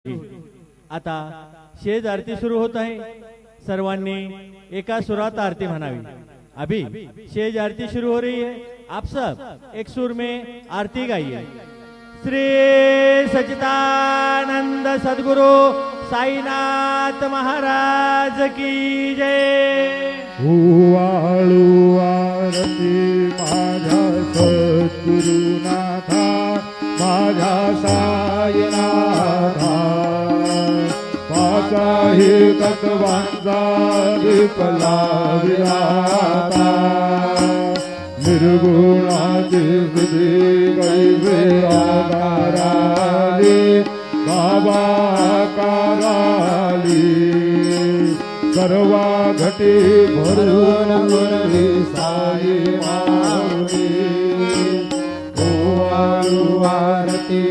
आता शेज आरती सुरू होत आहे। सर्वांनी एका सुरात आरती म्हणावी। अभी शेज आरती शुरू हो रही है, आप सब एक सुर में आरती गाइए। श्री सच्चिदानंद सद्गुरु साईनाथ महाराज की जय। वाळू आरती माझ्या सद्गुरुनाथा, माझ्या साईनाथा, पाचाही तत्वांचा विपला विराता, निर्गुणाची सिद्धी कैसे आधाराली, बाबा काराली, सर्वा घटी भरून मुरली साई माऊली। ओ वाळू आरती